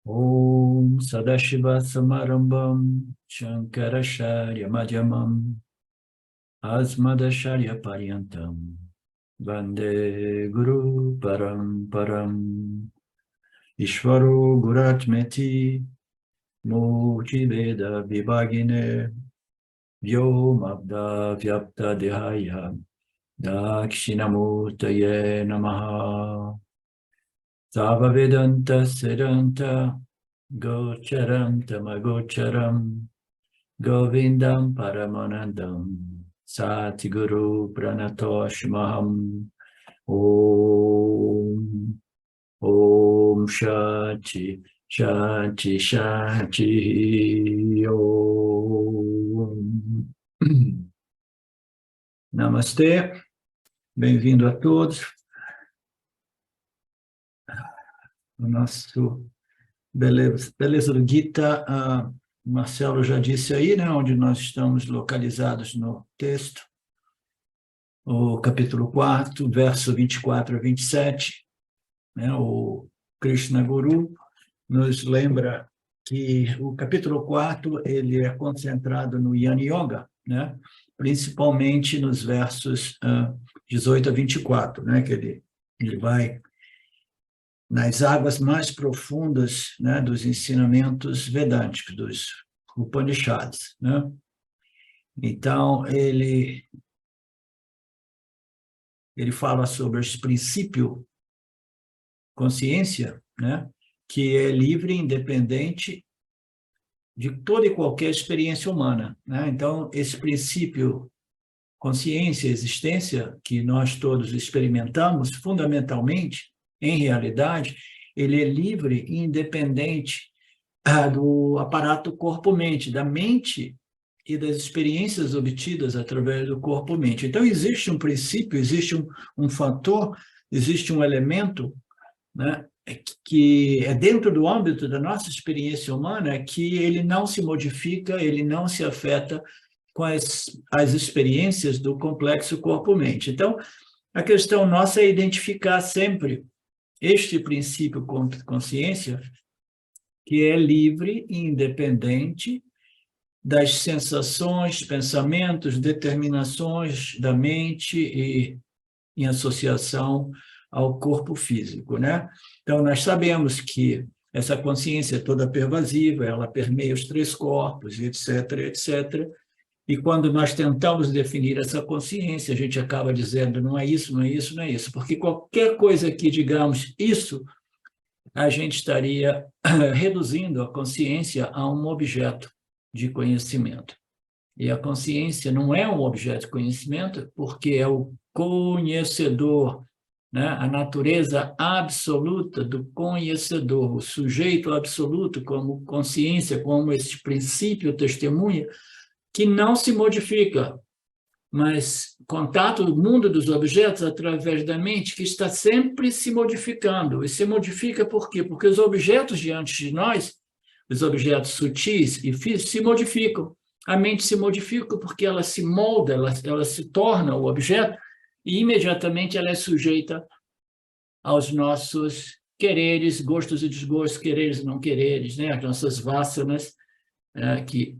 Om Sadashiva Samarambam Shankaracharya Madhyamam Asmadacharya Paryantam Vande Guru Paramparam Ishvaro Guratmeti Murti Veda Vibhagine Vyomabda Vyapta Dehaya Dakshinamurtaye Namaha Tava Vedanta Sedanta Gocharam Tamagocharam Govindam Paramanandam Satiguru Pranatoshmaham Om Om Shanti Shanti Shanti Om Namastê, bem-vindo a todos. O nosso Beleza do Gita, Marcelo já disse aí, né, onde nós estamos localizados no texto, o capítulo 4, verso 24 a 27, né, o Krishna Guru nos lembra que o capítulo 4 ele é concentrado no Jnana Yoga, né, principalmente nos versos 18 a 24, né, que ele vai nas águas mais profundas, né, dos ensinamentos vedânticos, dos Upanishads, né? Então, ele fala sobre esse princípio consciência, né, que é livre e independente de toda e qualquer experiência humana, né? Então, esse princípio consciência, existência, que nós todos experimentamos, fundamentalmente, em realidade, ele é livre e independente do aparato corpo-mente, da mente e das experiências obtidas através do corpo-mente. Então, existe um princípio, existe um fator, existe um elemento, né, que é dentro do âmbito da nossa experiência humana, que ele não se modifica, ele não se afeta com as experiências do complexo corpo-mente. Então, a questão nossa é identificar sempre este princípio consciência, que é livre e independente das sensações, pensamentos, determinações da mente e em associação ao corpo físico, né? Então, nós sabemos que essa consciência é toda pervasiva, ela permeia os três corpos, etc., etc., e quando nós tentamos definir essa consciência, a gente acaba dizendo não é isso, não é isso, não é isso, porque qualquer coisa que digamos isso, a gente estaria reduzindo a consciência a um objeto de conhecimento. E a consciência não é um objeto de conhecimento, porque é o conhecedor, né? A natureza absoluta do conhecedor, o sujeito absoluto como consciência, como esse princípio testemunha, que não se modifica, mas contato do mundo dos objetos através da mente que está sempre se modificando. E se modifica por quê? Porque os objetos diante de nós, os objetos sutis e físicos, se modificam. A mente se modifica porque ela se molda, ela se torna o objeto e imediatamente ela é sujeita aos nossos quereres, gostos e desgostos, quereres e não quereres, né? As nossas vássanas, que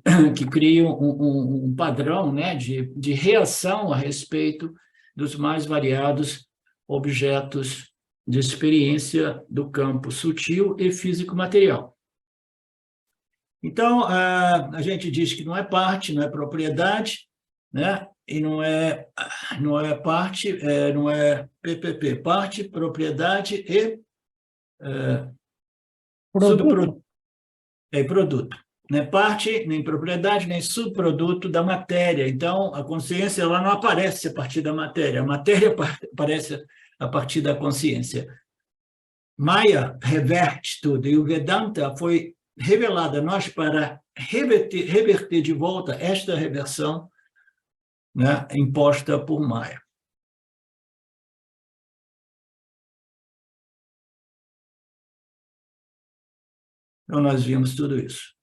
criam um padrão, né, de reação a respeito dos mais variados objetos de experiência do campo sutil e físico-material. Então, a gente diz que não é parte, não é propriedade, né, e não é parte, não é PPP, parte, propriedade e subproduto. Produto. Não é parte, nem propriedade, nem subproduto da matéria. Então, a consciência ela não aparece a partir da matéria. A matéria aparece a partir da consciência. Maya reverte tudo, e o Vedanta foi revelado a nós para reverter de volta esta reversão, né, imposta por Maya. Então, nós vimos tudo isso.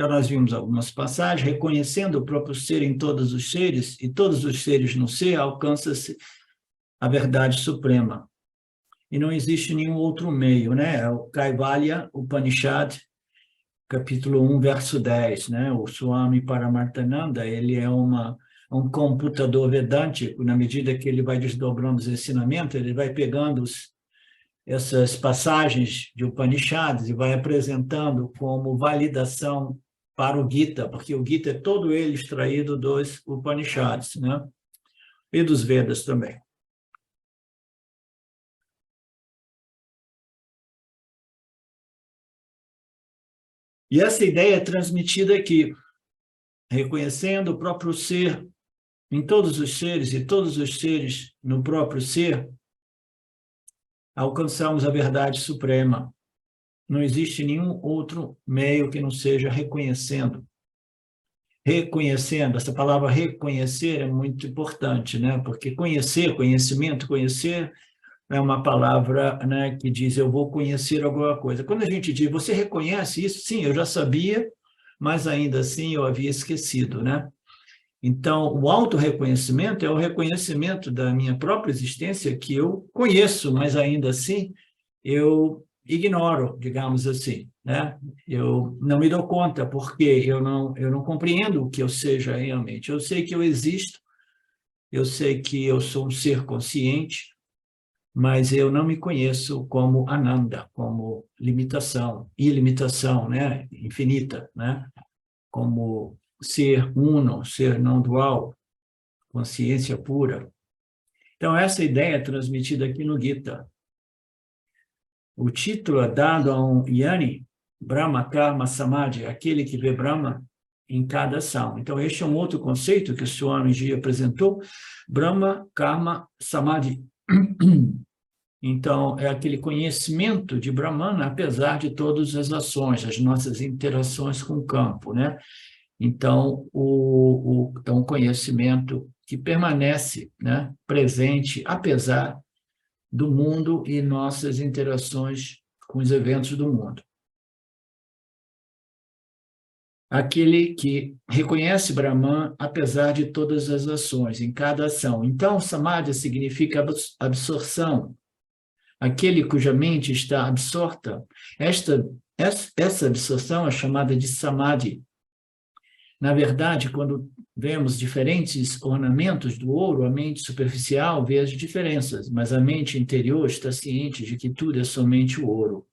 Então, nós vimos algumas passagens, reconhecendo o próprio ser em todos os seres, e todos os seres no ser, alcança-se a verdade suprema. E não existe nenhum outro meio, né? O Kaivalya Upanishad, capítulo 1, verso 10, né? O Swami Paramarthananda, ele é um computador vedântico, na medida que ele vai desdobrando os ensinamentos, ele vai pegando essas passagens de Upanishads e vai apresentando como validação para o Gita, porque o Gita é todo ele extraído dos Upanishads, né? E dos Vedas também. E essa ideia é transmitida aqui, reconhecendo o próprio ser em todos os seres e todos os seres no próprio ser, alcançamos a verdade suprema. Não existe nenhum outro meio que não seja reconhecendo. Reconhecendo, essa palavra reconhecer é muito importante, né? Porque conhecer, conhecimento, conhecer é uma palavra, né, que diz eu vou conhecer alguma coisa. Quando a gente diz, você reconhece isso? Sim, eu já sabia, mas ainda assim eu havia esquecido, né? Então, o autorreconhecimento é o reconhecimento da minha própria existência que eu conheço, mas ainda assim eu ignoro, digamos assim, né? Eu não me dou conta, porque eu não compreendo o que eu seja realmente. Eu sei que eu existo, eu sei que eu sou um ser consciente, mas eu não me conheço como Ananda, como limitação, ilimitação, né? Infinita, né? Como ser uno, ser não dual, consciência pura. Então, essa ideia é transmitida aqui no Gita. O título é dado a um Jnani, Brahma Karma Samadhi, aquele que vê Brahma em cada ação. Então, este é um outro conceito que o Swamiji apresentou, Brahma Karma Samadhi. Então, é aquele conhecimento de Brahmana, apesar de todas as ações, as nossas interações com o campo, né? Então, é um conhecimento que permanece, né, presente, apesar do mundo e nossas interações com os eventos do mundo. Aquele que reconhece Brahman, apesar de todas as ações, em cada ação. Então, Samadhi significa absorção. Aquele cuja mente está absorta, essa absorção é chamada de Samadhi. Na verdade, quando vemos diferentes ornamentos do ouro, a mente superficial vê as diferenças, mas a mente interior está ciente de que tudo é somente o ouro.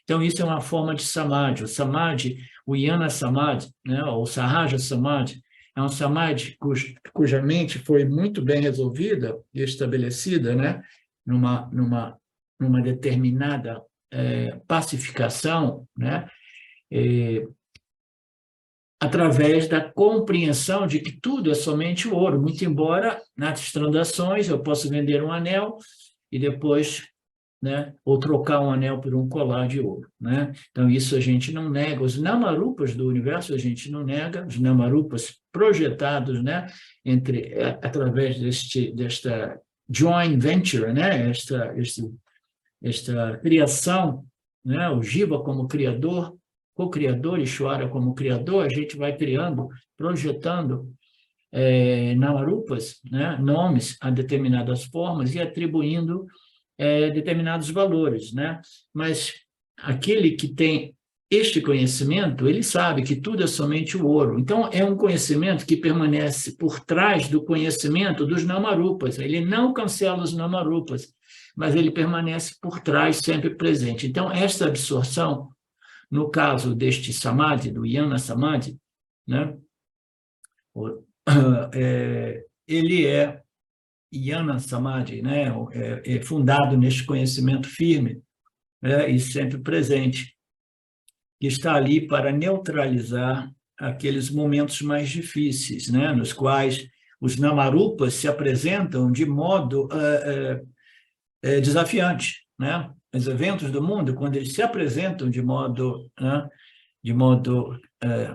Então, isso é uma forma de Samadhi. O Samadhi, o Jnana Samadhi, né, ou Sahaja Samadhi, é um Samadhi cuja mente foi muito bem resolvida e estabelecida, né, numa determinada pacificação, né, através da compreensão de que tudo é somente o ouro, muito embora nas transações eu possa vender um anel e depois, né, ou trocar um anel por um colar de ouro, né? Então isso a gente não nega, os namarupas do universo a gente não nega, os namarupas projetados, né, através desta joint venture, né, esta criação, né, o Jiva como criador, co-criador, Ishvara como criador, a gente vai criando, projetando namarupas, né, nomes a determinadas formas e atribuindo determinados valores, né? Mas aquele que tem este conhecimento, ele sabe que tudo é somente o ouro. Então, é um conhecimento que permanece por trás do conhecimento dos namarupas. Ele não cancela os namarupas, mas ele permanece por trás, sempre presente. Então, esta absorção, no caso deste Samadhi, do Jnana Samadhi, né? Ele é Jnana Samadhi, né? É fundado neste conhecimento firme, né? E sempre presente, que está ali para neutralizar aqueles momentos mais difíceis, né? Nos quais os namarupas se apresentam de modo desafiante, né? Os eventos do mundo, quando eles se apresentam de modo, né,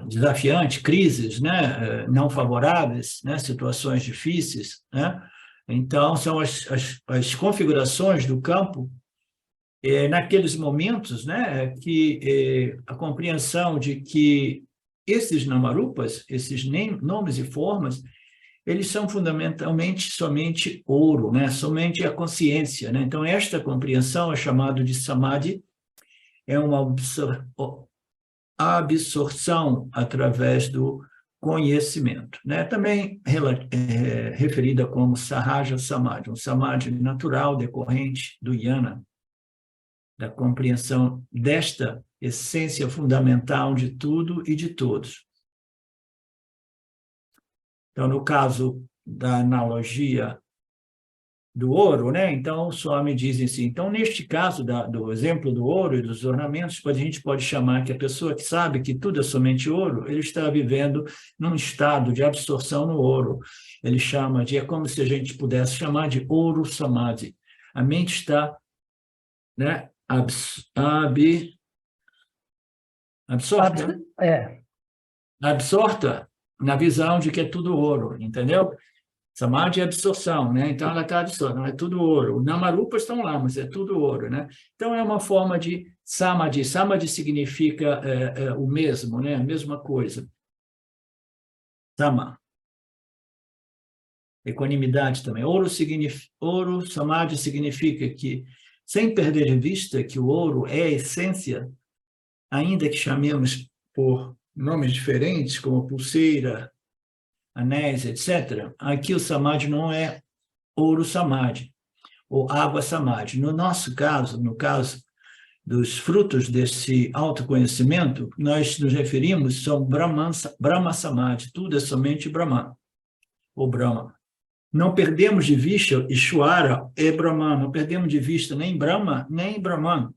desafiante, crises, né, não favoráveis, né, situações difíceis, né? Então, são as configurações do campo, naqueles momentos, né, que a compreensão de que esses namarupas, esses nomes e formas, eles são fundamentalmente somente ouro, né? Somente a consciência, né? Então, esta compreensão é chamada de samadhi, é uma absorção através do conhecimento, né? Também referida como sahaja samadhi, um samadhi natural decorrente do jnana, da compreensão desta essência fundamental de tudo e de todos. Então, no caso da analogia do ouro, né? Então, o Swami diz assim, então, neste caso do exemplo do ouro e dos ornamentos, a gente pode chamar que a pessoa que sabe que tudo é somente ouro, ele está vivendo num estado de absorção no ouro. Ele chama é como se a gente pudesse chamar de ouro samadhi. A mente está, né, absorta, absorta na visão de que é tudo ouro, entendeu? Samadhi é absorção, né? Então ela está absorta, não é tudo ouro. Namarupas estão lá, mas é tudo ouro, né? Então é uma forma de samadhi. Samadhi significa o mesmo, né? A mesma coisa. Sama. Equanimidade também. Ouro, samadhi significa que, sem perder de vista que o ouro é a essência, ainda que chamemos por nomes diferentes, como pulseira, anéis, etc., aqui o samadhi não é ouro samadhi, ou água samadhi. No nosso caso, no caso dos frutos desse autoconhecimento, nós nos referimos, são Brahma samadhi, tudo é somente Brahman, ou Brahma. Não perdemos de vista, Ishvara é Brahman, não perdemos de vista nem Brahma, nem Brahman,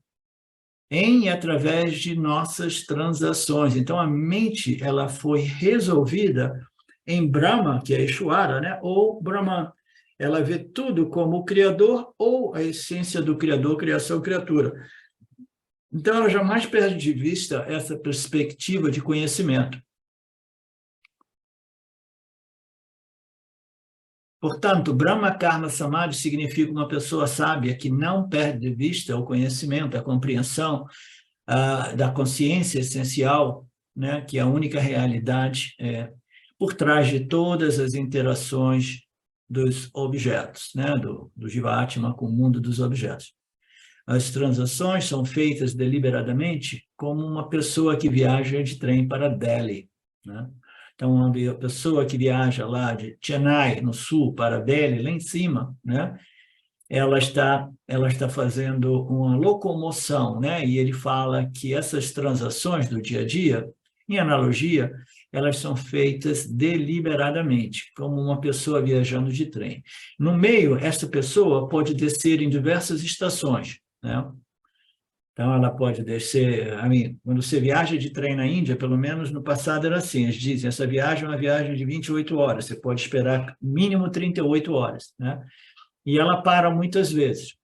em e através de nossas transações. Então, a mente ela foi resolvida em Brahma, que é Ishvara, né? Ou Brahman. Ela vê tudo como o Criador ou a essência do Criador, criação, criatura. Então, ela jamais perde de vista essa perspectiva de conhecimento. Portanto, Brahma Karma Samadhi significa uma pessoa sábia que não perde de vista o conhecimento, a compreensão da consciência essencial, né? Que é a única realidade por trás de todas as interações dos objetos, né? do Jivatma com o mundo dos objetos. As transações são feitas deliberadamente como uma pessoa que viaja de trem para Delhi, né? Então, a pessoa que viaja lá de Chennai, no sul, para Delhi, lá em cima, né? Ela está fazendo uma locomoção, né? E ele fala que essas transações do dia a dia, em analogia, elas são feitas deliberadamente, como uma pessoa viajando de trem. No meio, essa pessoa pode descer em diversas estações, né? Então, ela pode descer... quando você viaja de trem na Índia, pelo menos no passado era assim, eles dizem, essa viagem é uma viagem de 28 horas, você pode esperar mínimo 38 horas, né? E ela para muitas vezes,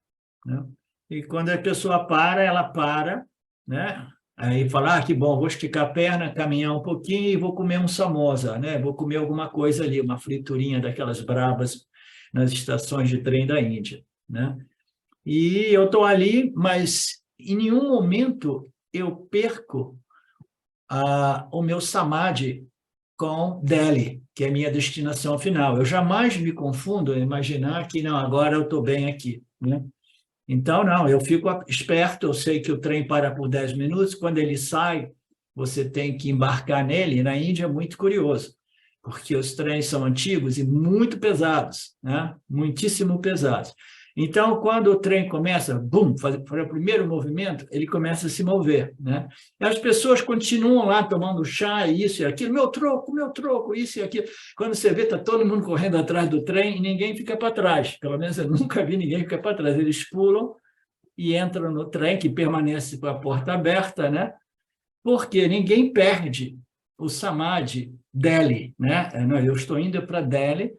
né? E quando a pessoa para, ela para, né? Aí fala, que bom, vou esticar a perna, caminhar um pouquinho e vou comer um samosa, né? Vou comer alguma coisa ali, uma friturinha daquelas brabas nas estações de trem da Índia, né? E eu estou ali, mas em nenhum momento eu perco o meu samadhi com Delhi, que é a minha destinação final. Eu jamais me confundo em imaginar que, não, agora eu estou bem aqui, né? Então, não, eu fico esperto, eu sei que o trem para por 10 minutos, quando ele sai, você tem que embarcar nele. Na Índia é muito curioso, porque os trens são antigos e muito pesados, né? Muitíssimo pesados. Então, quando o trem começa, bum, fazer o primeiro movimento, ele começa a se mover, né? E as pessoas continuam lá tomando chá, isso e aquilo, meu troco, isso e aquilo. Quando você vê, está todo mundo correndo atrás do trem e ninguém fica para trás. Pelo menos eu nunca vi ninguém ficar para trás. Eles pulam e entram no trem, que permanece com a porta aberta, né? Porque ninguém perde o samadhi Delhi, né? Eu estou indo para Delhi,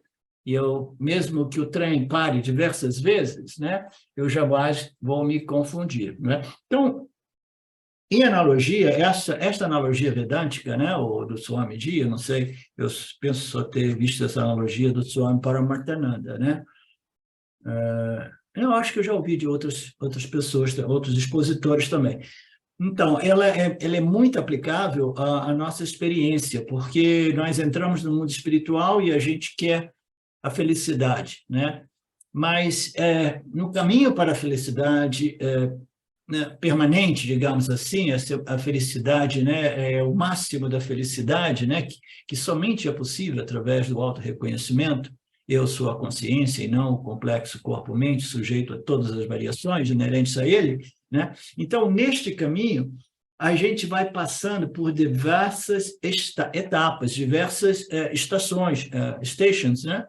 e eu, mesmo que o trem pare diversas vezes, né, eu jamais vou me confundir, né? Então, em analogia, esta analogia vedântica, né, ou do Swamiji, eu não sei, eu penso só ter visto essa analogia do Swami Paramarthananda, né? Eu acho que eu já ouvi de outras pessoas, outros expositores também. Então, ela é muito aplicável à nossa experiência, porque nós entramos no mundo espiritual e a gente quer a felicidade, né? Mas no caminho para a felicidade né, permanente, digamos assim, a felicidade, né, é o máximo da felicidade, né, que somente é possível através do autorreconhecimento. Eu sou a consciência e não o complexo corpo-mente, sujeito a todas as variações inerentes a ele, né? Então, neste caminho, a gente vai passando por diversas etapas, diversas estações, stations, né?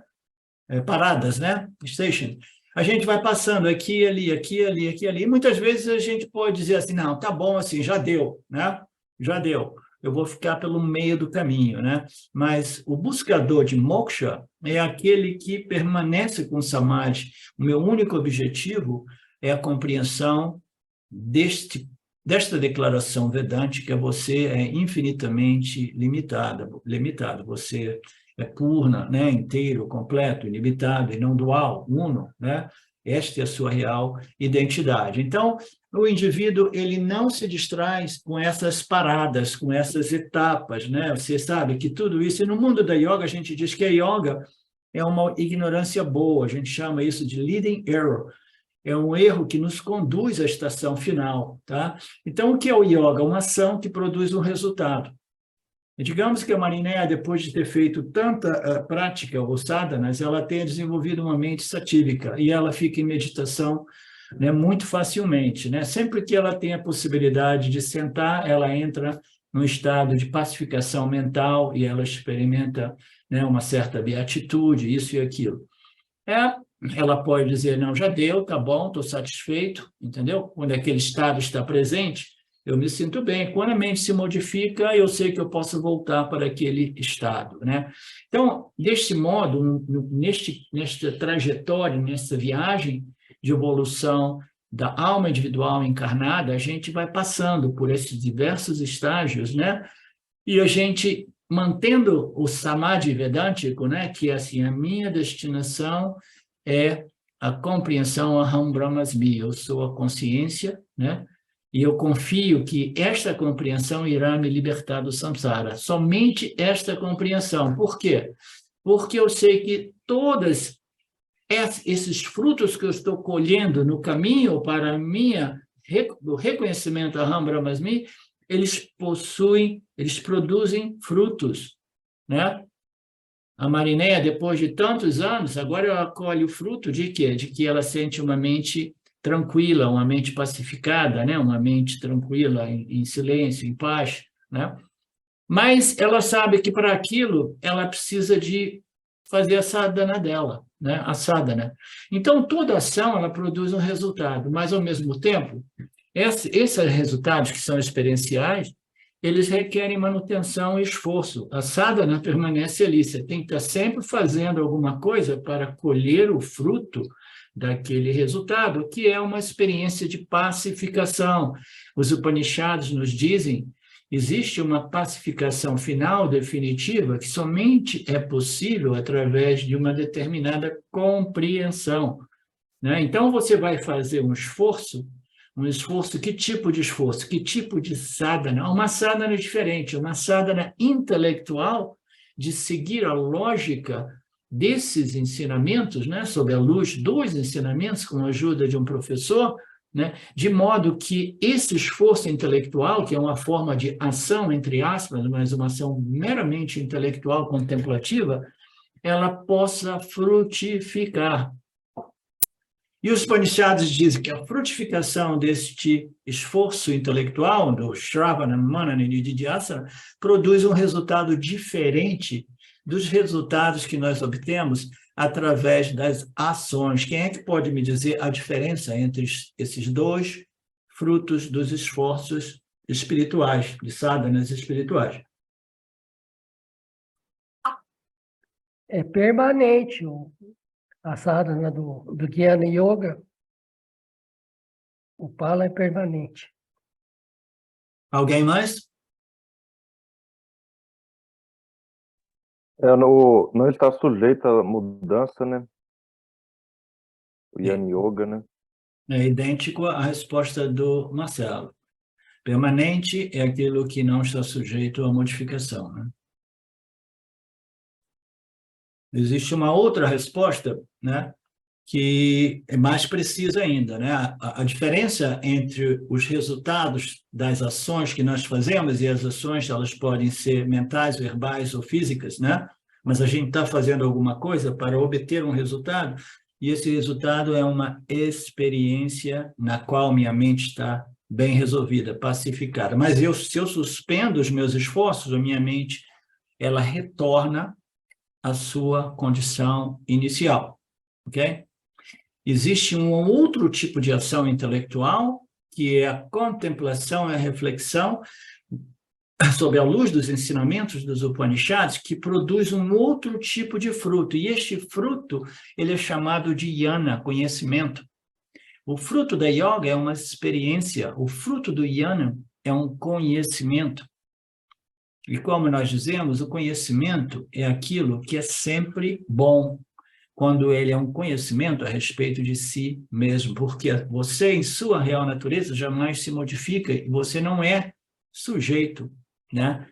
Paradas, né? Station. A gente vai passando aqui, ali, aqui, ali, aqui, ali. E muitas vezes a gente pode dizer assim, não, tá bom assim, já deu, né? Já deu. Eu vou ficar pelo meio do caminho, né? Mas o buscador de moksha é aquele que permanece com samadhi. O meu único objetivo é a compreensão desta declaração vedântica. Você é infinitamente limitado. Você é purna, né, inteiro, completo, ilimitado e não dual, uno, né? Esta é a sua real identidade. Então, o indivíduo, ele não se distrai com essas paradas, com essas etapas, né? Você sabe que tudo isso, e no mundo da yoga, a gente diz que a yoga é uma ignorância boa, a gente chama isso de leading error, é um erro que nos conduz à estação final, tá? Então, o que é o yoga? Uma ação que produz um resultado. Digamos que a Marinéia, depois de ter feito tanta prática, ou sadhanas, ela tenha desenvolvido uma mente satívica e ela fica em meditação, né, muito facilmente, né? Sempre que ela tem a possibilidade de sentar, ela entra num estado de pacificação mental e ela experimenta, né, uma certa beatitude, isso e aquilo. Ela pode dizer, não, já deu, tá bom, estou satisfeito, entendeu? Quando aquele estado está presente, eu me sinto bem. Quando a mente se modifica, eu sei que eu posso voltar para aquele estado, né? Então, deste modo, nesta trajetória, nessa viagem de evolução da alma individual encarnada, a gente vai passando por esses diversos estágios, né? E a gente, mantendo o samadhi vedântico, né? Que é assim, a minha destinação é a compreensão Aham Brahmasmi, eu sou a consciência, né? E eu confio que esta compreensão irá me libertar do samsara. Somente esta compreensão. Por quê? Porque eu sei que todos esses frutos que eu estou colhendo no caminho para o reconhecimento Aham Brahmasmi, eles produzem frutos, né? A Marinéia, depois de tantos anos, agora ela colhe o fruto de quê? De que ela sente uma mente tranquila, uma mente pacificada, né? Uma mente tranquila, em silêncio, em paz, né? Mas ela sabe que para aquilo ela precisa de fazer a sadhana dela, né? A sadhana. Então, toda ação ela produz um resultado, mas, ao mesmo tempo, esses resultados que são experienciais, eles requerem manutenção e esforço. A sadhana permanece ali, você tem que estar sempre fazendo alguma coisa para colher o fruto daquele resultado, que é uma experiência de pacificação. Os Upanishads nos dizem, existe uma pacificação final definitiva que somente é possível através de uma determinada compreensão, né? Então, você vai fazer um esforço, que tipo de esforço? Que tipo de sadhana? Uma sadhana diferente, uma sadhana intelectual de seguir a lógica desses ensinamentos, né, sob a luz dos ensinamentos, com a ajuda de um professor, né, de modo que esse esforço intelectual, que é uma forma de ação, entre aspas, mas uma ação meramente intelectual contemplativa, ela possa frutificar. E os Upanishads dizem que a frutificação deste esforço intelectual, do Shravana, Manana e Nididhyasana, produz um resultado diferente dos resultados que nós obtemos através das ações. Quem é que pode me dizer a diferença entre esses dois frutos dos esforços espirituais, de sadhanas espirituais? É permanente a sadhana do Jnana Yoga. O pala é permanente. Alguém mais? Não está sujeito à mudança, né? O Jnana Yoga, né? É idêntico à resposta do Marcelo. Permanente é aquilo que não está sujeito a modificação, né? Existe uma outra resposta, né, que é mais precisa ainda, né? A diferença entre os resultados das ações que nós fazemos, e as ações elas podem ser mentais, verbais ou físicas, né? Mas a gente está fazendo alguma coisa para obter um resultado, e esse resultado é uma experiência na qual minha mente está bem resolvida, pacificada. Mas se eu suspendo os meus esforços, a minha mente ela retorna à sua condição inicial, ok? Existe um outro tipo de ação intelectual, que é a contemplação e a reflexão sob a luz dos ensinamentos dos Upanishads, que produz um outro tipo de fruto. E este fruto, ele é chamado de jnana, conhecimento. O fruto da yoga é uma experiência, o fruto do jnana é um conhecimento. E como nós dizemos, o conhecimento é aquilo que é sempre bom, quando ele é um conhecimento a respeito de si mesmo, porque você, em sua real natureza, jamais se modifica, e você não é sujeito, né,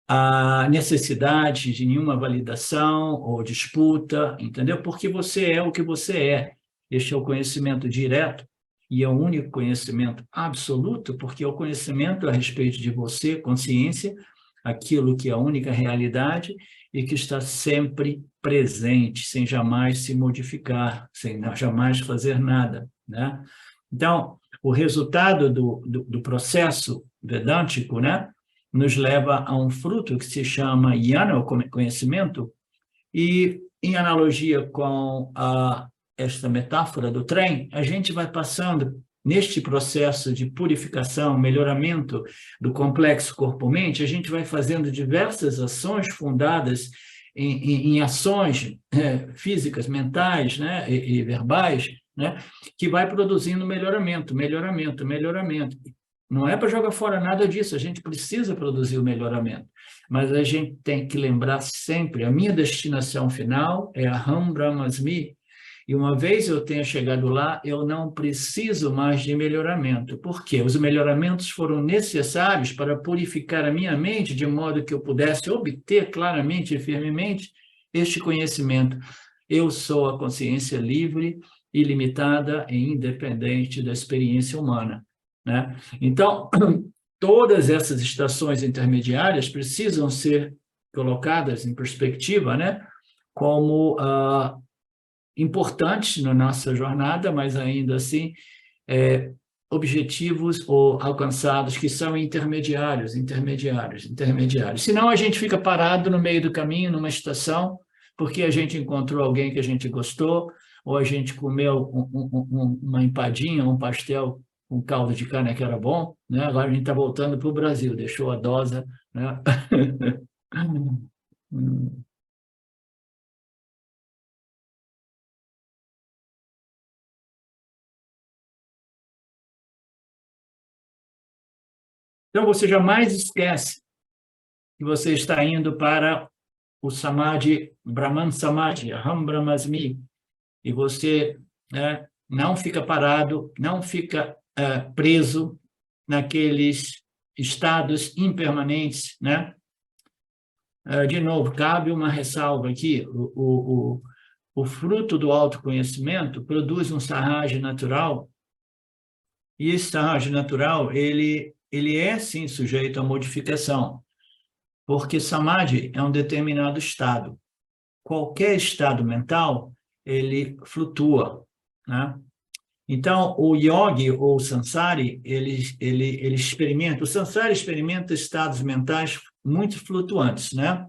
à necessidade de nenhuma validação ou disputa, entendeu? Porque você é o que você é. Este é o conhecimento direto, e é o único conhecimento absoluto, porque é o conhecimento a respeito de você, consciência, aquilo que é a única realidade e que está sempre presente, sem jamais se modificar, sem jamais fazer nada, né? Então, o resultado do processo vedântico, né, nos leva a um fruto que se chama jnana, o conhecimento, e em analogia com esta metáfora do trem, a gente vai passando neste processo de purificação, melhoramento do complexo corpo-mente, a gente vai fazendo diversas ações fundadas em ações físicas, mentais, né, e verbais, né, que vai produzindo melhoramento. Não é para jogar fora nada disso, a gente precisa produzir o melhoramento, mas a gente tem que lembrar sempre, a minha destinação final é Aham Brahmasmi, e uma vez eu tenha chegado lá, eu não preciso mais de melhoramento. Por quê? Os melhoramentos foram necessários para purificar a minha mente, de modo que eu pudesse obter claramente e firmemente este conhecimento. Eu sou a consciência livre, ilimitada e independente da experiência humana, né? Então, todas essas estações intermediárias precisam ser colocadas em perspectiva, né, como importantes na nossa jornada, mas ainda assim objetivos ou alcançados que são intermediários. Senão a gente fica parado no meio do caminho, numa estação, porque a gente encontrou alguém que a gente gostou, ou a gente comeu uma empadinha, um pastel com caldo de carne que era bom, né? Agora a gente está voltando para o Brasil, deixou a dose, né? Então, você jamais esquece que você está indo para o Samadhi, Brahman Samadhi, Aham Brahmasmi, e você, né, não fica parado, não fica preso naqueles estados impermanentes, né? De novo, cabe uma ressalva aqui, o fruto do autoconhecimento produz um sarraj natural, e esse sarraj natural, ele é, sim, sujeito a modificação, porque samadhi é um determinado estado. Qualquer estado mental, ele flutua, né? Então, o yogi ou o sansari, ele experimenta, o sansari experimenta estados mentais muito flutuantes, né?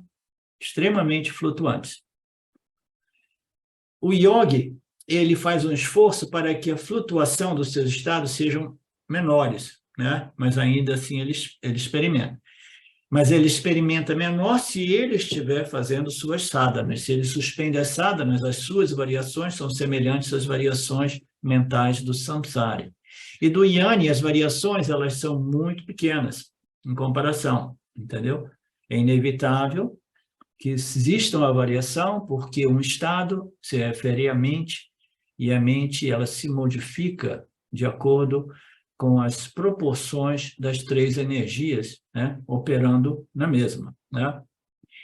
Extremamente flutuantes. O yogi, ele faz um esforço para que a flutuação dos seus estados sejam menores, né? Mas ainda assim ele experimenta. Mas ele experimenta menor se ele estiver fazendo suas sadhanas. Se ele suspende as sadhanas, as suas variações são semelhantes às variações mentais do samsara. E do jnana, as variações, elas são muito pequenas em comparação, entendeu? É inevitável que exista uma variação, porque um estado se refere à mente, e a mente ela se modifica de acordo com as proporções das três energias, né, operando na mesma, né?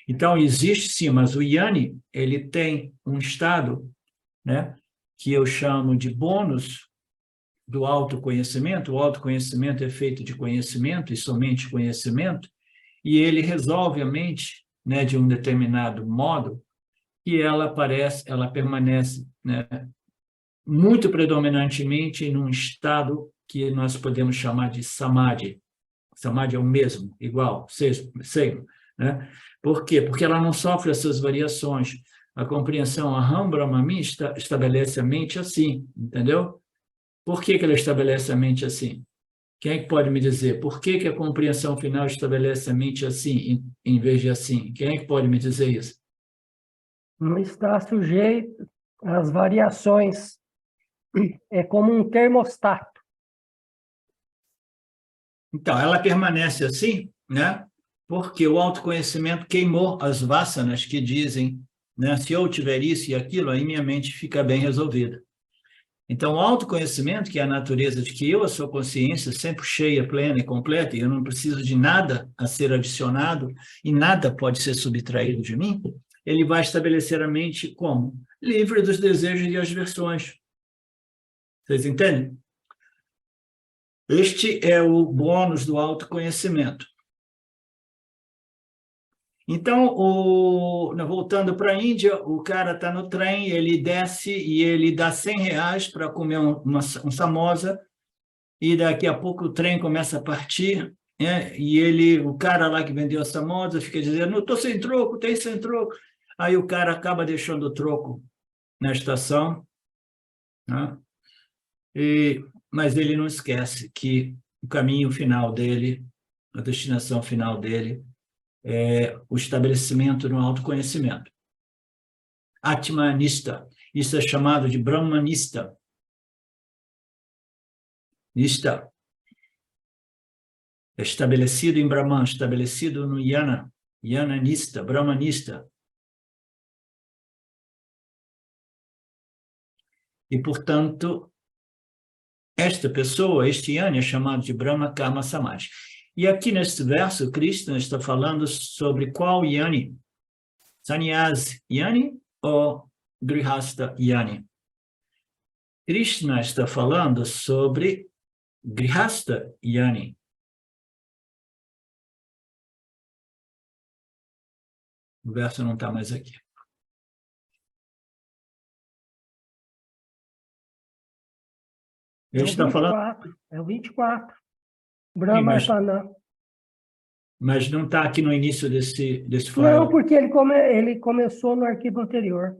Então, existe sim, mas o Yanni, ele tem um estado, né, que eu chamo de bônus do autoconhecimento. O autoconhecimento é feito de conhecimento e somente conhecimento, e ele resolve a mente, né, de um determinado modo, que ela permanece, né, muito predominantemente num estado que nós podemos chamar de samadhi. Samadhi é o mesmo, igual, same, né? Por quê? Porque ela não sofre essas variações. A compreensão Aham Brahmami estabelece a mente assim, entendeu? Por que ela estabelece a mente assim? Quem é que pode me dizer? Por que a compreensão final estabelece a mente assim, em vez de assim? Quem é que pode me dizer isso? Não está sujeito às variações. É como um termostato. Então, ela permanece assim, né? Porque o autoconhecimento queimou as vássanas que dizem, né? Se eu tiver isso e aquilo, aí minha mente fica bem resolvida. Então, o autoconhecimento, que é a natureza de que eu, a sua consciência, sempre cheia, plena e completa, e eu não preciso de nada a ser adicionado, e nada pode ser subtraído de mim, ele vai estabelecer a mente como? Livre dos desejos e aversões. Vocês entendem? Este é o bônus do autoconhecimento. Então, voltando para a Índia, o cara está no trem, ele desce e ele dá R$100 para comer um samosa, e daqui a pouco o trem começa a partir, né? E o cara lá que vendeu a samosa fica dizendo, não estou sem troco, tem sem troco. Aí o cara acaba deixando o troco na estação, né? Mas ele não esquece que o caminho final dele, a destinação final dele, é o estabelecimento no autoconhecimento. Atmanista. Isso é chamado de Brahmanista. Nista. É estabelecido em Brahman, estabelecido no Yana. Yananista, Brahmanista. E, portanto, esta pessoa, este Yana, é chamado de Brahma Karma Samadhi. E aqui neste verso, Krishna está falando sobre qual Yani? Sannyas Yani ou Grihastha Yani? Krishna está falando sobre Grihastha Yani. O verso não está mais aqui. Ele está falando... É o 24. Brahmarpana. Mas não está aqui no início desse file. Não, porque ele começou no arquivo anterior.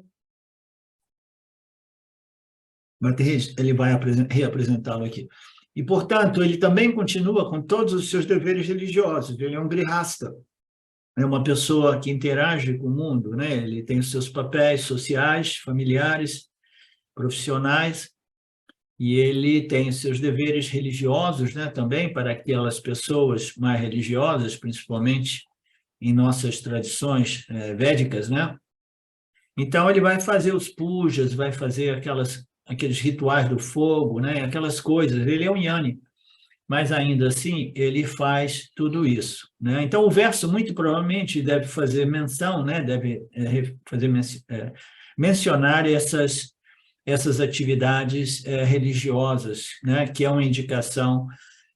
Mas ele vai reapresentá-lo aqui. E, portanto, ele também continua com todos os seus deveres religiosos. Ele é um grihasta. É uma pessoa que interage com o mundo, né? Ele tem os seus papéis sociais, familiares, profissionais, e ele tem os seus deveres religiosos, né, também para aquelas pessoas mais religiosas, principalmente em nossas tradições védicas, né? Então, ele vai fazer os pujas, vai fazer aqueles rituais do fogo, né? Aquelas coisas. Ele é um yani, mas ainda assim ele faz tudo isso, né? Então, o verso muito provavelmente deve fazer menção, né? Deve mencionar essas atividades religiosas, né? Que é uma indicação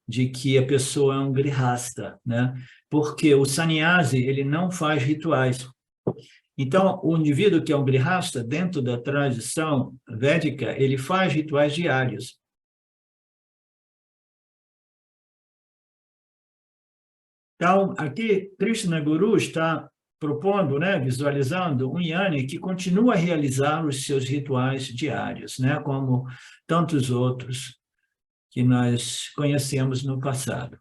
de que a pessoa é um grihasta, né? Porque o sannyasi, ele não faz rituais. Então, o indivíduo que é um grihasta, dentro da tradição védica, ele faz rituais diários. Então, aqui, Krishna Guru está propondo, né, visualizando um yani que continua a realizar os seus rituais diários, né, como tantos outros que nós conhecemos no passado.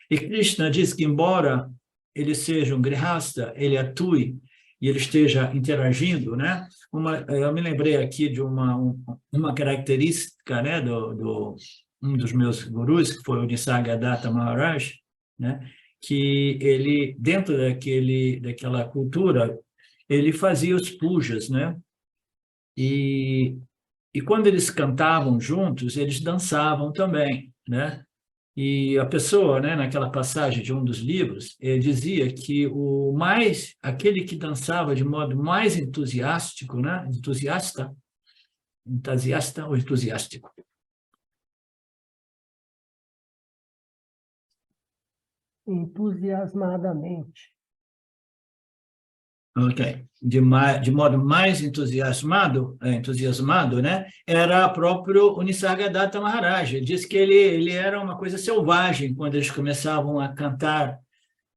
E Krishna diz que, embora ele seja um grihasta, ele atue e ele esteja interagindo, né? Eu me lembrei aqui de uma característica, né, um dos meus gurus, que foi o Nisargadatta Maharaj, né, que ele, dentro daquela cultura, ele fazia os pujas, né? E quando eles cantavam juntos, eles dançavam também, né? E a pessoa, né, naquela passagem de um dos livros, dizia que aquele que dançava de modo mais entusiástico, né, entusiasta ou entusiástico? Entusiasmadamente. Ok. De modo mais entusiasmado, né, era o próprio o Nisargadatta Maharaj. Ele disse que ele era uma coisa selvagem quando eles começavam a cantar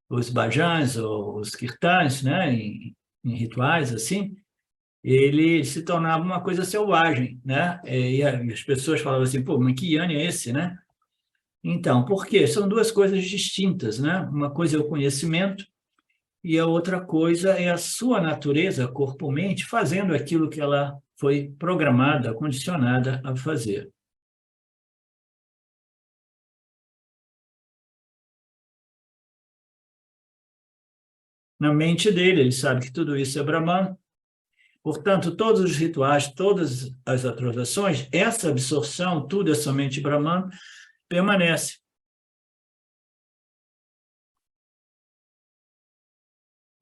os bhajans ou os kirtans, né, em rituais assim. Ele se tornava uma coisa selvagem, né? E as pessoas falavam assim, pô, mas que Yanni é esse, né? Então, por quê? São duas coisas distintas, né? Uma coisa é o conhecimento e a outra coisa é a sua natureza, corpo-mente, fazendo aquilo que ela foi programada, condicionada a fazer. Na mente dele, ele sabe que tudo isso é Brahman. Portanto, todos os rituais, todas as atrozações, essa absorção, tudo é somente Brahman, permanece.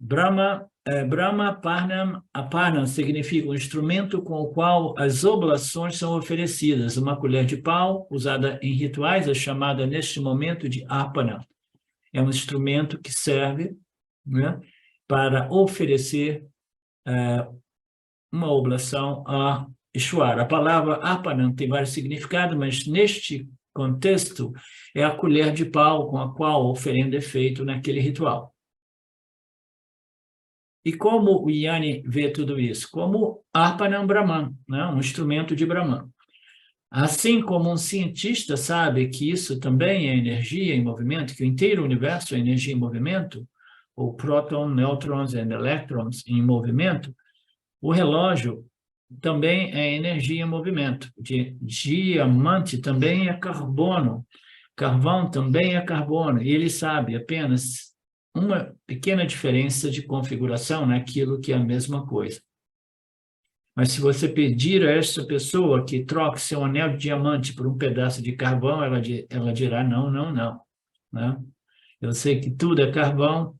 Brahma Aparnam significa um instrumento com o qual as oblações são oferecidas. Uma colher de pau, usada em rituais, é chamada neste momento de Arpanam. É um instrumento que serve, né, para oferecer uma oblação a Ishwara. A palavra Arpanam tem vários significados, mas neste contexto é a colher de pau com a qual a oferenda é feita naquele ritual. E como o Yanni vê tudo isso? Como Arpanam Brahman, né? Um instrumento de Brahman. Assim como um cientista sabe que isso também é energia em movimento, que o inteiro universo é energia em movimento, ou prótons, nêutrons e elétrons em movimento, o relógio também é energia em movimento. Diamante também é carbono, carvão também é carbono, e ele sabe apenas uma pequena diferença de configuração naquilo que é a mesma coisa. Mas se você pedir a essa pessoa que troque seu anel de diamante por um pedaço de carvão, ela dirá não, não, não. Né? Eu sei que tudo é carvão,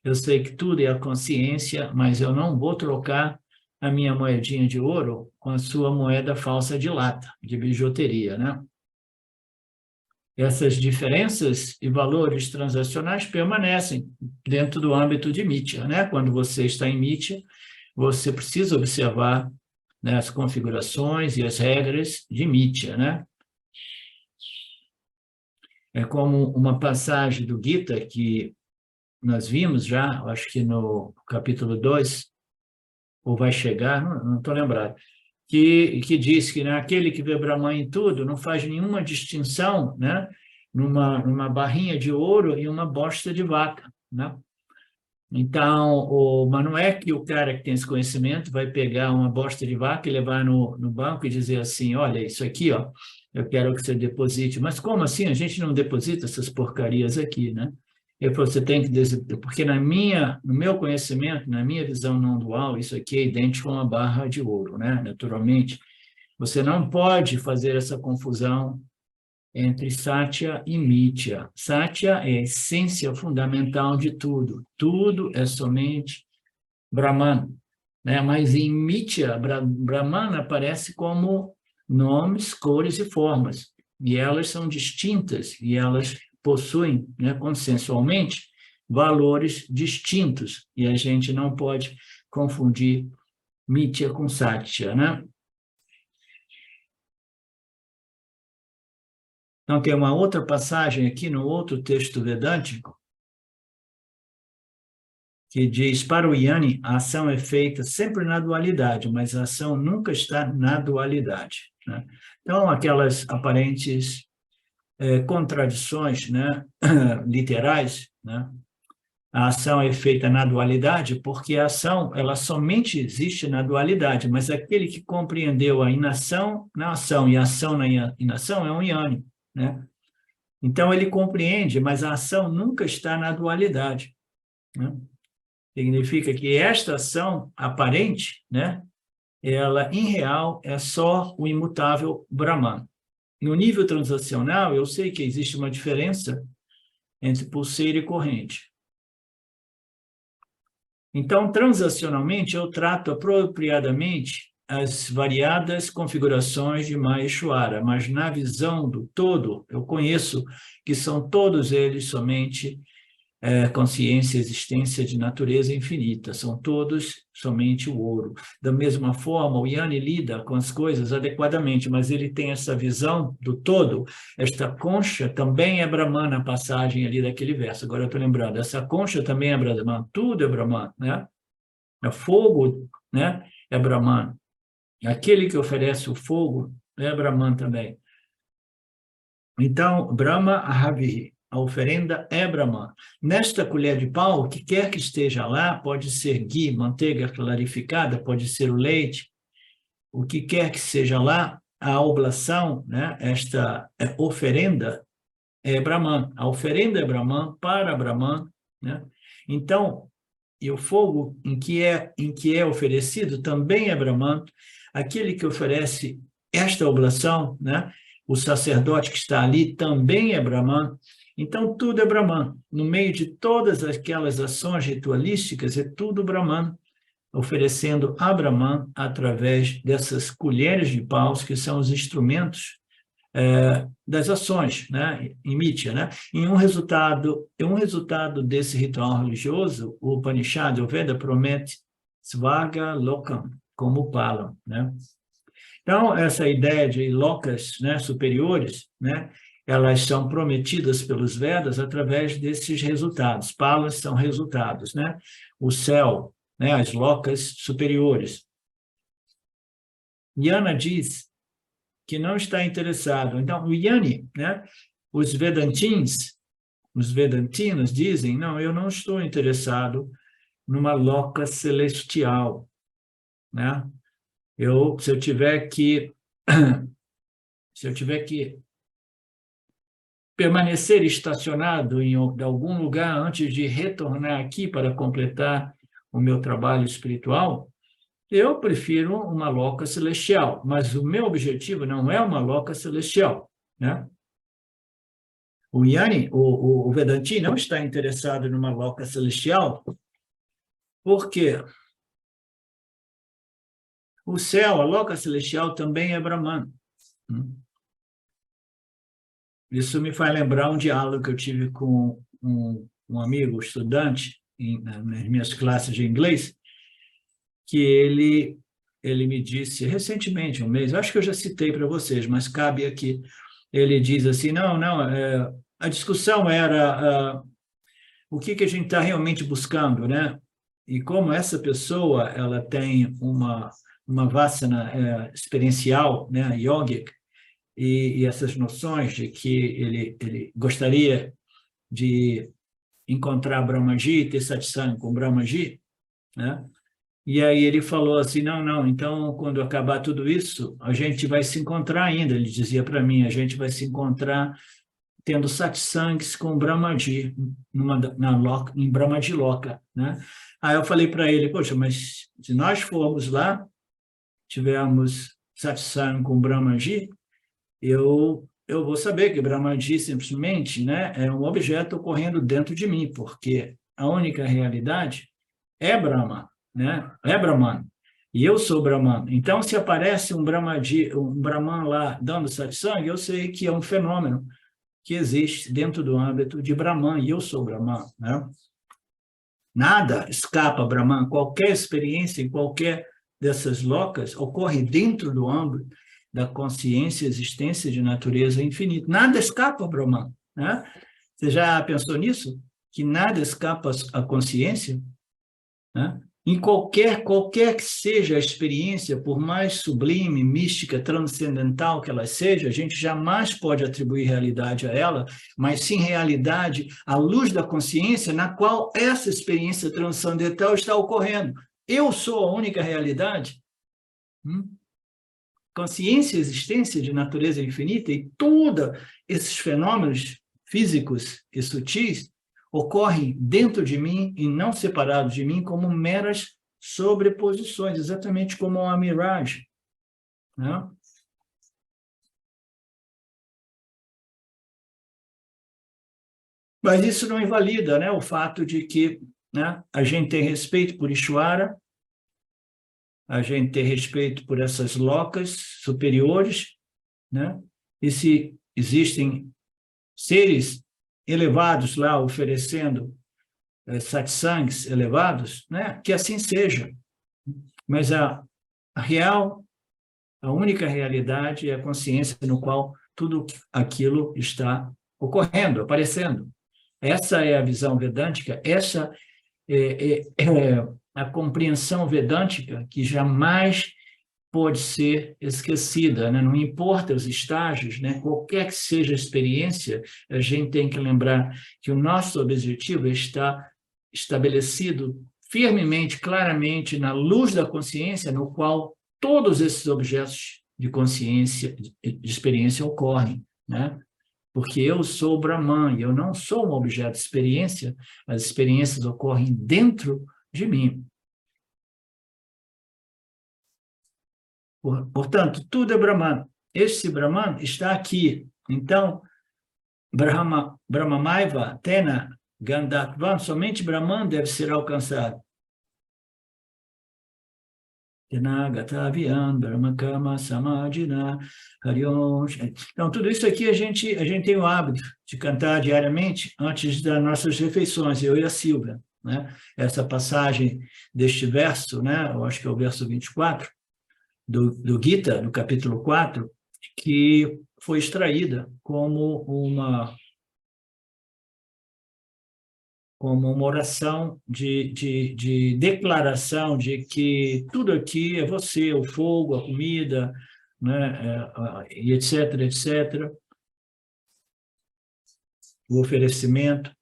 eu sei que tudo é a consciência, mas eu não vou trocar a minha moedinha de ouro com a sua moeda falsa de lata, de bijuteria, né? Essas diferenças e valores transacionais permanecem dentro do âmbito de Mithya, né? Quando você está em Mithya, você precisa observar, né, as configurações e as regras de Mithya, né? É como uma passagem do Gita que nós vimos já, acho que no capítulo 2, ou vai chegar, não estou lembrado, que diz que, né, aquele que vê Brahman em tudo não faz nenhuma distinção, né, numa barrinha de ouro e uma bosta de vaca, né? Então, mas não é que o cara que tem esse conhecimento vai pegar uma bosta de vaca e levar no banco e dizer assim, olha, isso aqui, ó, eu quero que você deposite. Mas como assim? A gente não deposita essas porcarias aqui, né? Ele falou, você tem que depositar, porque no meu conhecimento, na minha visão não dual, isso aqui é idêntico a uma barra de ouro, né? Naturalmente, você não pode fazer essa confusão entre Satya e Mithya. Satya é a essência fundamental de tudo. Tudo é somente Brahman, né? Mas em Mithya, Brahman aparece como nomes, cores e formas. E elas são distintas e elas possuem, né, consensualmente, valores distintos. E a gente não pode confundir Mithya com Satya, né? Então, tem uma outra passagem aqui no outro texto vedântico que diz, para o Yanni, a ação é feita sempre na dualidade, mas a ação nunca está na dualidade, né? Então, aquelas aparentes contradições, né, literais, né? A ação é feita na dualidade porque a ação ela somente existe na dualidade, mas aquele que compreendeu a inação na ação e a ação na inação é um Yanni, né? Então, ele compreende, mas a ação nunca está na dualidade, né? Significa que esta ação aparente, né, ela, em real, é só o imutável Brahman. No nível transacional, eu sei que existe uma diferença entre pulseira e corrente. Então, transacionalmente, eu trato apropriadamente as variadas configurações de Maheshwara, mas na visão do todo, eu conheço que são todos eles somente consciência e existência de natureza infinita, são todos somente o ouro. Da mesma forma, o Yanni lida com as coisas adequadamente, mas ele tem essa visão do todo. Esta concha também é Brahman, na passagem ali daquele verso. Agora eu estou lembrando, essa concha também é Brahman, tudo é Brahman, né? O fogo, né, é Brahman. Aquele que oferece o fogo é Brahman também. Então, Brahma Ahavihi, a oferenda é Brahman. Nesta colher de pau, o que quer que esteja lá, pode ser ghee, manteiga clarificada, pode ser o leite, o que quer que seja lá, a oblação, né, esta oferenda é Brahman. A oferenda é Brahman para Brahman, né? Então, e o fogo em que é oferecido também é Brahman. Aquele que oferece esta oblação, né? O sacerdote que está ali também é Brahman. Então, tudo é Brahman. No meio de todas aquelas ações ritualísticas, é tudo Brahman, oferecendo a Brahman através dessas colheres de paus, que são os instrumentos das ações, né, em Mitya, né? Em um resultado desse ritual religioso, o Upanishad, o Veda, promete Svarga Lokam, como Palam, né? Então, essa ideia de lokas, né, superiores, né, elas são prometidas pelos Vedas através desses resultados. Palas são resultados, né? O céu, né, as lokas superiores. Jnana diz que não está interessado. Então, o Yanni, né, os Vedantinos dizem, não, eu não estou interessado numa loca celestial, né? Se eu tiver que permanecer estacionado em algum lugar antes de retornar aqui para completar o meu trabalho espiritual, eu prefiro uma loca celestial, mas o meu objetivo não é uma loca celestial, né? O Yanni, o Vedanti, não está interessado numa loca celestial, porque o céu, a loca celestial, também é Brahman. Isso me faz lembrar um diálogo que eu tive com um amigo, estudante, nas minhas classes de inglês, que ele me disse recentemente, um mês, acho que eu já citei para vocês, mas cabe aqui, ele diz assim, a discussão era o que a gente está realmente buscando, né? E como essa pessoa ela tem uma vasana experiencial, né, yogic, e essas noções de que ele gostaria de encontrar Brahmaji, ter satsang com Brahmaji, né? E aí ele falou assim, não, então quando acabar tudo isso, a gente vai se encontrar ainda, ele dizia para mim, a gente vai se encontrar tendo satsangs com Brahmaji, em Brahmaji Loka, né? Aí eu falei para ele, poxa, mas se nós formos lá, tivermos satsang com Brahmaji, eu vou saber que Brahmaji simplesmente, né, é um objeto ocorrendo dentro de mim, porque a única realidade é Brahma, né? É Brahman. E eu sou Brahman. Então, se aparece um Brahman lá dando satsang, eu sei que é um fenômeno que existe dentro do âmbito de Brahman, e eu sou Brahman, né? Nada escapa a Brahman. Qualquer experiência em qualquer dessas locas ocorre dentro do âmbito da consciência e existência de natureza infinita. Nada escapa a Brahman, né? Você já pensou nisso? Que nada escapa à consciência, né? Em qualquer que seja a experiência, por mais sublime, mística, transcendental que ela seja, a gente jamais pode atribuir realidade a ela, mas sim realidade à luz da consciência na qual essa experiência transcendental está ocorrendo. Eu sou a única realidade. Consciência e existência de natureza infinita e todos esses fenômenos físicos e sutis ocorrem dentro de mim e não separados de mim como meras sobreposições, exatamente como uma miragem, né? Mas isso não invalida, né, o fato de que, né, a gente tem respeito por Ishvara, a gente tem respeito por essas locas superiores, né? E se existem seres elevados lá oferecendo satsangs elevados, né? Que assim seja. Mas a única realidade é a consciência no qual tudo aquilo está ocorrendo, aparecendo. Essa é a visão vedântica, essa é a compreensão vedântica que jamais pode ser esquecida, né? Não importa os estágios, né? Qualquer que seja a experiência, a gente tem que lembrar que o nosso objetivo está estabelecido firmemente, claramente, na luz da consciência, no qual todos esses objetos de consciência, de experiência ocorrem, né? Porque eu sou o Brahman, e eu não sou um objeto de experiência, as experiências ocorrem dentro de mim. Portanto, tudo é Brahman. Este Brahman está aqui. Então, Brahmamaiva, Tena, Gandhatvam, somente Brahman deve ser alcançado. Tena, Gatavian, Brahmakama, Samajina, Harion. Então, tudo isso aqui a gente tem o hábito de cantar diariamente antes das nossas refeições, eu e a Silvia, né? Essa passagem deste verso, né? Eu acho que é o verso 24, do Gita, no capítulo 4, que foi extraída como uma oração de declaração de que tudo aqui é você, o fogo, a comida, né, e etc., etc., o oferecimento.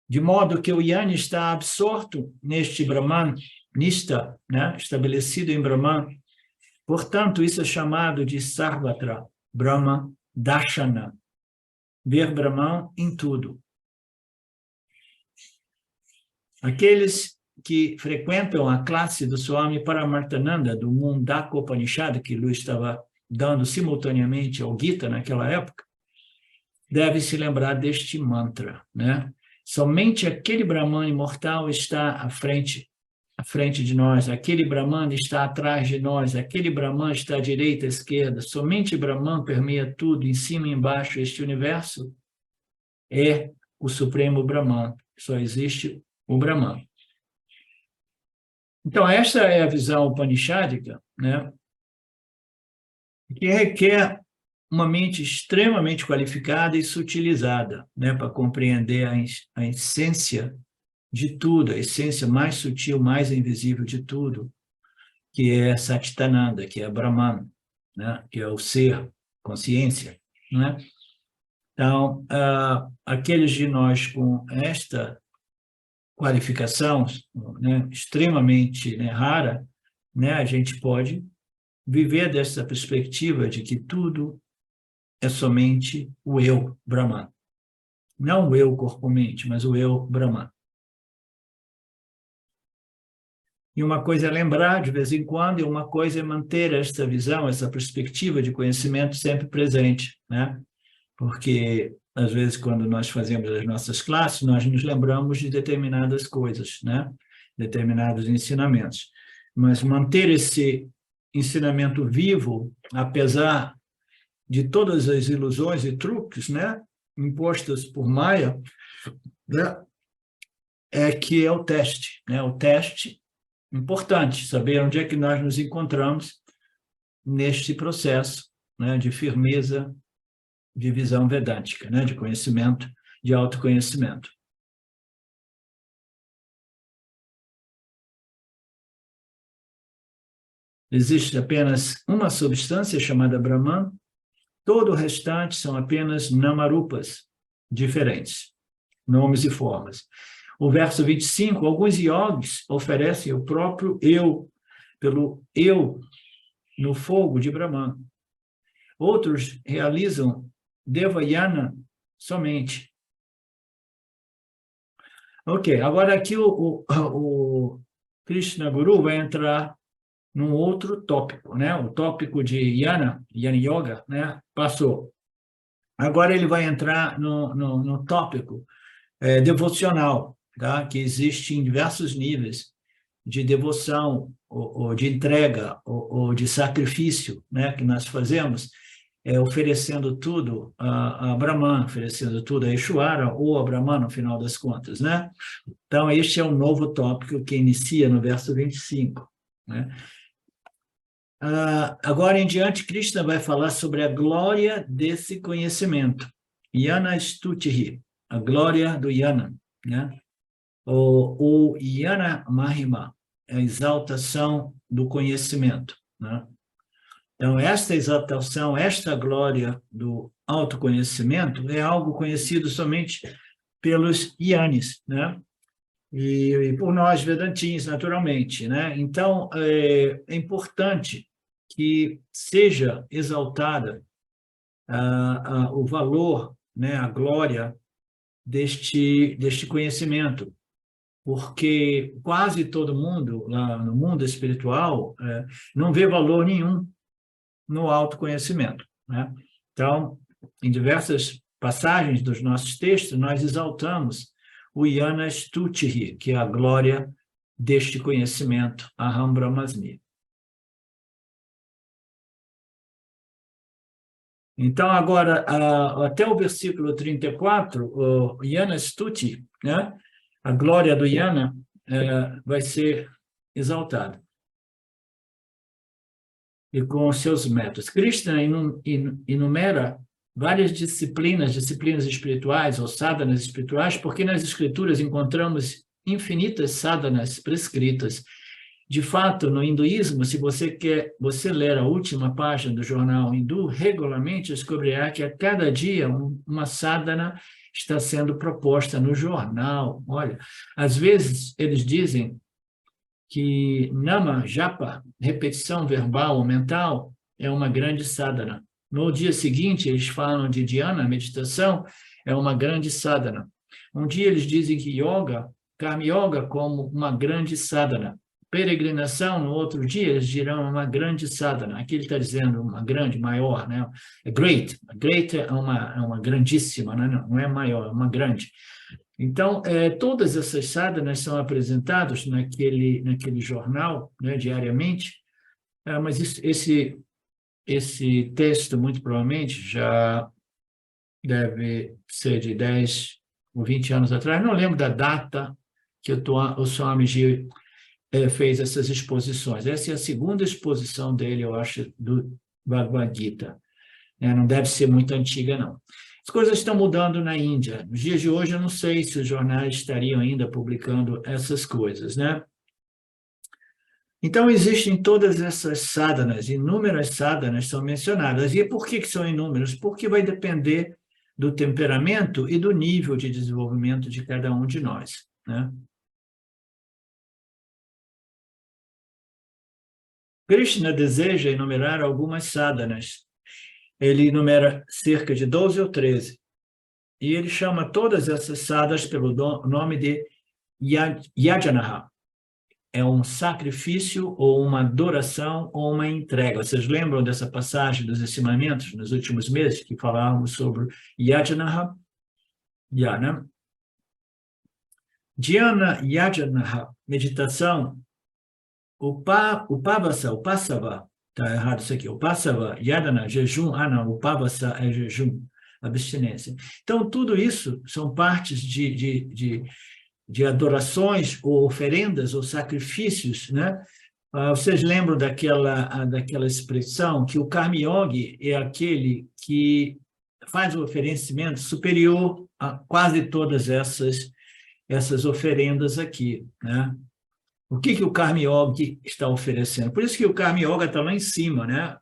De modo que o Yana está absorto neste Brahman, Nista, né, estabelecido em Brahman. Portanto, isso é chamado de Sarvatra, Brahma Darshana, ver Brahman em tudo. Aqueles que frequentam a classe do Swami Paramarthananda, do Mundaka Upanishad, que Luiz estava dando simultaneamente ao Gita naquela época, devem se lembrar deste mantra, né? Somente aquele Brahman imortal está à frente de nós, aquele Brahman está atrás de nós, aquele Brahman está à direita, à esquerda, somente Brahman permeia tudo, em cima e embaixo. Este universo é o Supremo Brahman, só existe o Brahman. Então, essa é a visão upanishádica, né, que requer uma mente extremamente qualificada e sutilizada, né, para compreender a essência de tudo, a essência mais sutil, mais invisível de tudo, que é Satchitananda, que é Brahman, né, que é o ser, consciência, né? Então, aqueles de nós com esta qualificação, né, extremamente, né, rara, né, a gente pode viver dessa perspectiva de que tudo é somente o eu, Brahman. Não o eu corpo-mente, mas o eu, Brahman. E uma coisa é lembrar de vez em quando, e uma coisa é manter esta visão, essa perspectiva de conhecimento sempre presente, né? Porque, às vezes, quando nós fazemos as nossas classes, nós nos lembramos de determinadas coisas, né? Determinados ensinamentos. Mas manter esse ensinamento vivo, apesar de todas as ilusões e truques, né, impostas por Maya, né, é que é o teste, né? O teste importante, saber onde é que nós nos encontramos neste processo, né, de firmeza, de visão vedântica, né, de conhecimento, de autoconhecimento. Existe apenas uma substância chamada Brahman, todo o restante são apenas namarupas diferentes, nomes e formas. O verso 25, alguns yogis oferecem o próprio eu, pelo eu no fogo de Brahman. Outros realizam Devayana somente. Ok, agora aqui o Krishna Guru vai entrar num outro tópico, né? O tópico de Yana Yoga, né? Passou. Agora ele vai entrar no tópico devocional, tá? Que existe em diversos níveis de devoção, ou de entrega, ou de sacrifício, né? Que nós fazemos, oferecendo tudo a Brahman, oferecendo tudo a Ishvara, ou a Brahman, no final das contas, né? Então, este é um novo tópico que inicia no verso 25, né? Agora em diante, Krishna vai falar sobre a glória desse conhecimento. Yana Stutihi, a glória do Yana, né? O Yana Mahima, a exaltação do conhecimento, né? Então, esta exaltação, esta glória do autoconhecimento é algo conhecido somente pelos Yanis, né? E por nós, Vedantins, naturalmente, né? Então, é importante que seja exaltada o valor, né? A glória deste conhecimento, porque quase todo mundo, lá no mundo espiritual, não vê valor nenhum no autoconhecimento, né? Então, em diversas passagens dos nossos textos, nós exaltamos o Yana Stutihi, que é a glória deste conhecimento, Aham Brahmasmi. Então, agora, até o versículo 34, o Yana Stuti, né? A glória do Yana vai ser exaltada. E com os seus métodos. Krishna enumera várias disciplinas espirituais ou sadhanas espirituais, porque nas escrituras encontramos infinitas sadhanas prescritas. De fato, no hinduísmo, se você ler a última página do jornal hindu, regularmente descobrirá que a cada dia uma sadhana está sendo proposta no jornal. Olha, às vezes eles dizem que nama, japa, repetição verbal ou mental, é uma grande sadhana. No dia seguinte, eles falam de dhyana, meditação, é uma grande sadhana. Um dia eles dizem que yoga, karma yoga, como uma grande sadhana. Peregrinação, no outro dia, eles dirão uma grande sadhana. Aqui ele está dizendo uma grande, maior, né? Great. Great é uma grandíssima, né? Não é maior, é uma grande. Então, todas essas sadhanas são apresentadas naquele jornal, né, diariamente, mas esse texto, muito provavelmente, já deve ser de 10 ou 20 anos atrás, não lembro da data que o Swamiji fez essas exposições. Essa é a segunda exposição dele, eu acho, do Bhagavad Gita. Não deve ser muito antiga, não. As coisas estão mudando na Índia. Nos dias de hoje, eu não sei se os jornais estariam ainda publicando essas coisas, né? Então, existem todas essas sadhanas, inúmeras sadhanas são mencionadas. E por que são inúmeras? Porque vai depender do temperamento e do nível de desenvolvimento de cada um de nós, né? Krishna deseja enumerar algumas sadhanas. Ele enumera cerca de 12 ou 13. E ele chama todas essas sadhanas pelo nome de yajanaha. É um sacrifício, ou uma adoração, ou uma entrega. Vocês lembram dessa passagem dos ensinamentos nos últimos meses, que falávamos sobre yajanaha? Yana. Dhyana yajanaha, meditação. O Passava, está errado isso aqui, o Passava, Yadana, jejum, o Pavasa é jejum, abstinência. Então, tudo isso são partes de adorações, ou oferendas, ou sacrifícios, né? Vocês lembram daquela expressão que o Karma Yogi é aquele que faz o oferecimento superior a quase todas essas oferendas aqui, né? O que o Karma Yoga está oferecendo? Por isso que o Karma Yoga está lá em cima, né?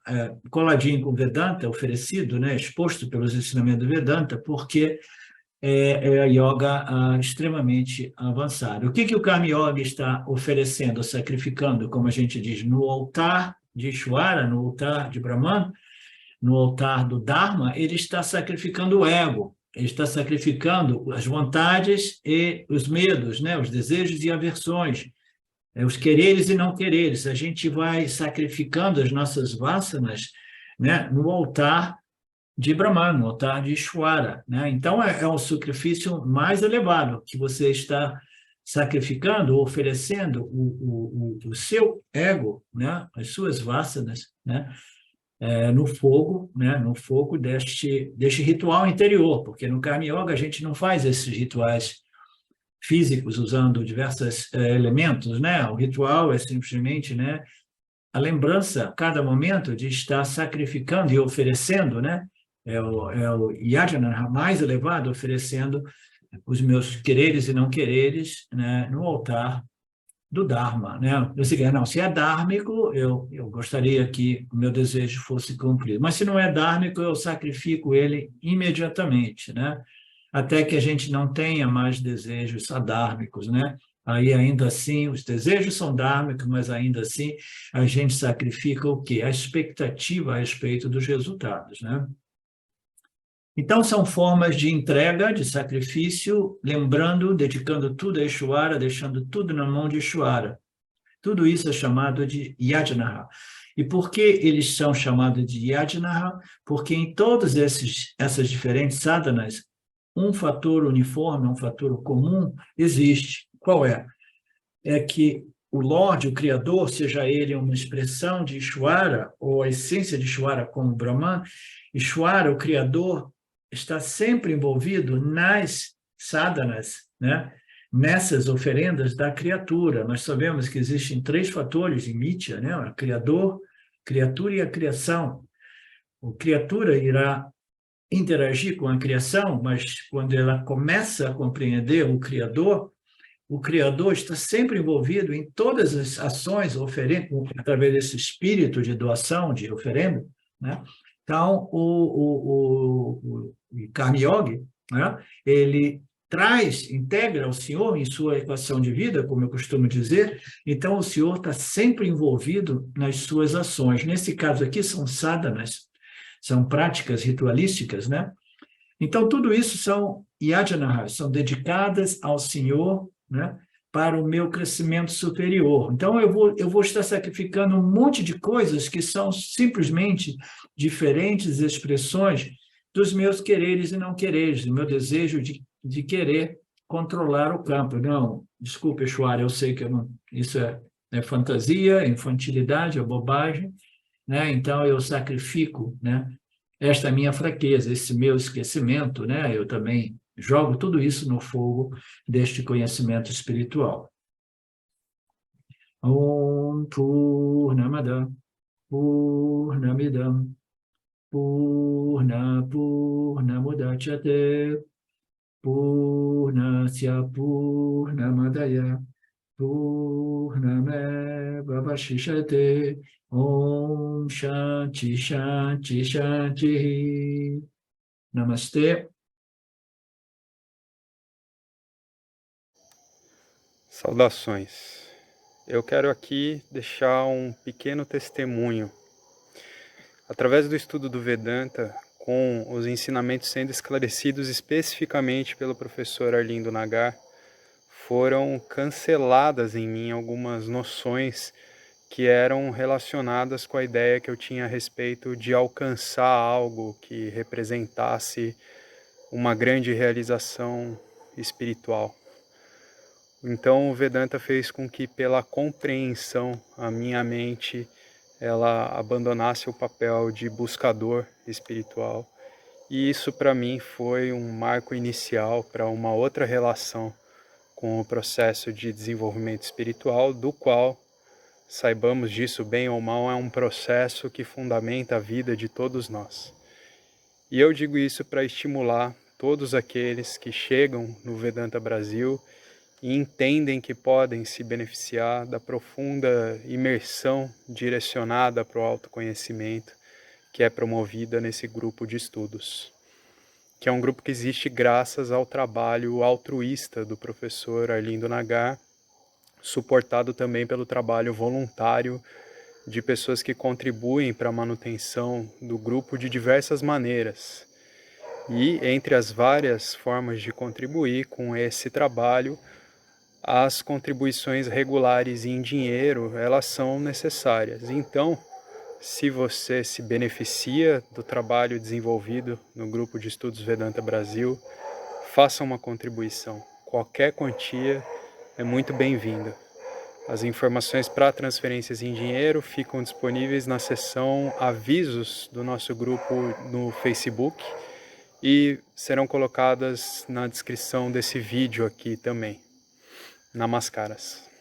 Coladinho com o Vedanta, oferecido, né? Exposto pelos ensinamentos do Vedanta, porque é a yoga extremamente avançada. O que o Karma Yoga está oferecendo, sacrificando, como a gente diz, no altar de Ishvara, no altar de Brahman, no altar do Dharma, ele está sacrificando o ego, ele está sacrificando as vontades e os medos, né? Os desejos e aversões. os quereres e não quereres. A gente vai sacrificando as nossas vasanas, né, no altar de Brahman, no altar de Ishvara, né? Então, é o sacrifício mais elevado, que você está sacrificando, oferecendo o seu ego, né? As suas vasanas, né? No fogo, né? No fogo deste ritual interior, porque no Karma Yoga a gente não faz esses rituais físicos usando diversos elementos, né? O ritual é simplesmente, né, a lembrança, a cada momento, de estar sacrificando e oferecendo, né? É o yajna mais elevado, oferecendo os meus quereres e não quereres, né, no altar do Dharma, né? Eu sei, não, se é dármico, eu gostaria que o meu desejo fosse cumprido. Mas se não é dármico, eu sacrifico ele imediatamente, né? Até que a gente não tenha mais desejos adármicos, né? Aí, ainda assim, os desejos são dármicos, mas ainda assim a gente sacrifica o quê? A expectativa a respeito dos resultados, né? Então, são formas de entrega, de sacrifício, lembrando, dedicando tudo a Ishvara, deixando tudo na mão de Ishvara. Tudo isso é chamado de yajna. E por que eles são chamados de yajna? Porque em todas essas diferentes sadhanas, um fator uniforme, um fator comum existe. Qual é? É que o Lorde, o Criador, seja ele uma expressão de Ishvara, ou a essência de Ishvara como Brahman, Ishvara, o Criador, está sempre envolvido nas sadhanas, né? Nessas oferendas da criatura. Nós sabemos que existem 3 fatores em Mitya, né? O Criador, criatura e a criação. A criatura irá interagir com a criação, mas quando ela começa a compreender o Criador está sempre envolvido em todas as ações através desse espírito de doação, de oferenda, né? Então, o Karma Yoga, né, ele integra o Senhor em sua equação de vida, como eu costumo dizer, então o Senhor está sempre envolvido nas suas ações. Nesse caso aqui, são sadhanas, são práticas ritualísticas, né? Então, tudo isso são yajnas, são dedicadas ao Senhor, né, para o meu crescimento superior. Então, eu vou estar sacrificando um monte de coisas que são simplesmente diferentes expressões dos meus quereres e não quereres, do meu desejo de querer controlar o campo. Não, desculpe, Ishvara, eu sei que isso é fantasia, infantilidade, é bobagem, né? Então, eu sacrifico, né, esta minha fraqueza, esse meu esquecimento, né? Eu também jogo tudo isso no fogo deste conhecimento espiritual. Om Purnamada Purnamidam Purnamudachyate Purnasya Purnamadaya Purnameva Vashishate Om Shanti Shanti Shanti. Namastê. Saudações. Eu quero aqui deixar um pequeno testemunho. Através do estudo do Vedanta, com os ensinamentos sendo esclarecidos especificamente pelo professor Arlindo Nagar, foram canceladas em mim algumas noções que eram relacionadas com a ideia que eu tinha a respeito de alcançar algo que representasse uma grande realização espiritual. Então o Vedanta fez com que, pela compreensão, a minha mente ela abandonasse o papel de buscador espiritual. E isso para mim foi um marco inicial para uma outra relação com o processo de desenvolvimento espiritual, do qual, saibamos disso bem ou mal, é um processo que fundamenta a vida de todos nós. E eu digo isso para estimular todos aqueles que chegam no Vedanta Brasil e entendem que podem se beneficiar da profunda imersão direcionada para o autoconhecimento que é promovida nesse grupo de estudos, que é um grupo que existe graças ao trabalho altruísta do professor Arlindo Nagar, suportado também pelo trabalho voluntário de pessoas que contribuem para a manutenção do grupo de diversas maneiras. E entre as várias formas de contribuir com esse trabalho, as contribuições regulares em dinheiro, elas são necessárias. Então, se você se beneficia do trabalho desenvolvido no Grupo de Estudos Vedanta Brasil, faça uma contribuição. Qualquer quantia é muito bem-vinda. As informações para transferências em dinheiro ficam disponíveis na seção Avisos do nosso grupo no Facebook e serão colocadas na descrição desse vídeo aqui também. Namaskaras.